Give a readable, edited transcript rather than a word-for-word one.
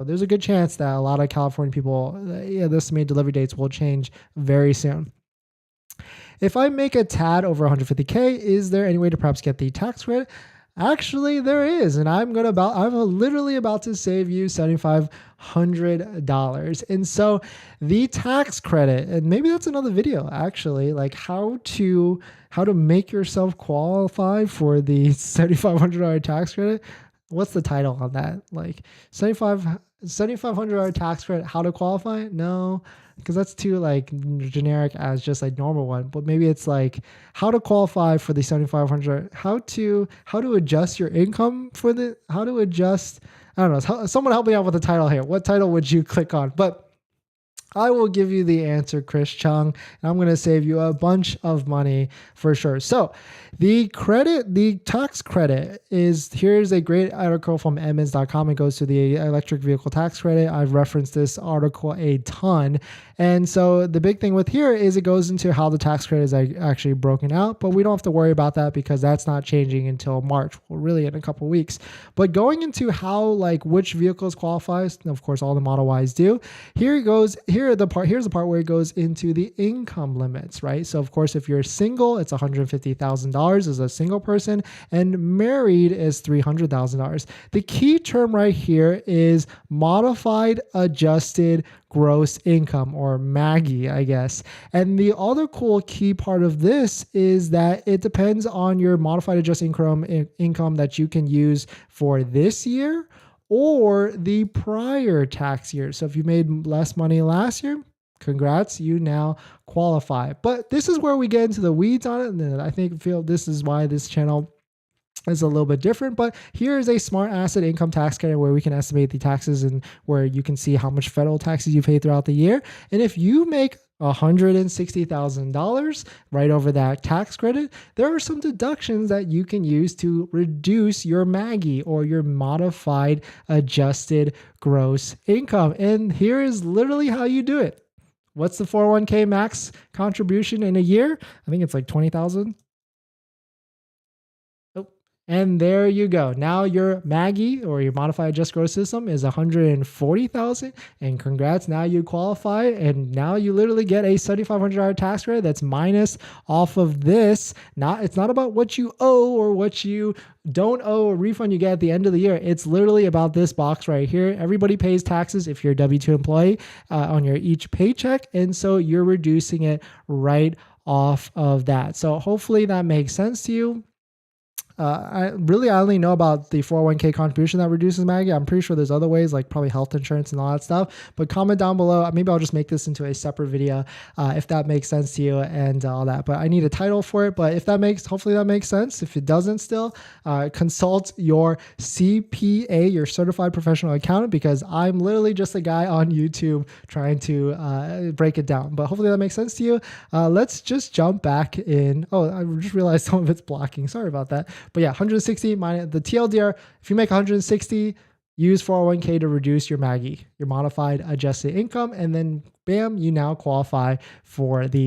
But there's a good chance that a lot of California people, the estimated delivery dates will change very soon. If I make a tad over 150K, is there any way to perhaps get the tax credit? Actually, there is, and I'm literally about to save you $7,500. And so the tax credit, and maybe that's another video actually, like how to make yourself qualify for the $7,500 tax credit. What's the title on that? Like $7,500 tax credit, how to qualify? No, because that's too like generic as just a normal one. But maybe it's like how to qualify for the 7,500, how to adjust your income for the, how to adjust. I don't know. Someone help me out with the title here. What title would you click on? But I will give you the answer, Chris Chung, and I'm going to save you a bunch of money for sure. So the tax credit is, here's a great article from Edmunds.com. It goes to the electric vehicle tax credit. I've referenced this article a ton. And so the big thing with here is it goes into how the tax credit is actually broken out, but we don't have to worry about that because that's not changing until March, well, really in a couple of weeks. But going into how, like, which vehicles qualifies, of course, all the Model Ys do. Here's the part where it goes into the income limits, right? So of course, if you're single, it's $150,000 as a single person, and married is $300,000. The key term right here is modified adjusted gross income, or MAGI, I guess. And the other cool key part of this is that it depends on your modified adjusted income that you can use for this year or the prior tax year. So if you made less money last year, congrats, you now qualify. But this is where we get into the weeds on it, and I feel this is why this channel is a little bit different. But here is a smart asset income tax credit where we can estimate the taxes and where you can see how much federal taxes you pay throughout the year. And if you make $160,000 right over that tax credit, there are some deductions that you can use to reduce your MAGI, or your modified adjusted gross income. And here is literally how you do it. What's the 401k max contribution in a year? I think it's like 20,000. And there you go. Now your MAGI, or your modified adjusted gross system, is 140,000, and congrats, now you qualify, and now you literally get a $7,500 tax credit that's minus off of this. It's not about what you owe or what you don't owe, a refund you get at the end of the year. It's literally about this box right here. Everybody pays taxes if you're a W-2 employee on your each paycheck, and so you're reducing it right off of that. So hopefully that makes sense to you. I only know about the 401k contribution that reduces MAGI. I'm pretty sure there's other ways, like probably health insurance and all that stuff. But comment down below. Maybe I'll just make this into a separate video if that makes sense to you and all that. But I need a title for it. But hopefully that makes sense. If it doesn't still, consult your CPA, your certified professional accountant, because I'm literally just a guy on YouTube trying to break it down. But hopefully that makes sense to you. Let's just jump back in. Oh, I just realized some of it's blocking. Sorry about that. But yeah, 160 minus the TLDR. If you make 160, use 401k to reduce your MAGI, your modified adjusted income, and then bam, you now qualify for the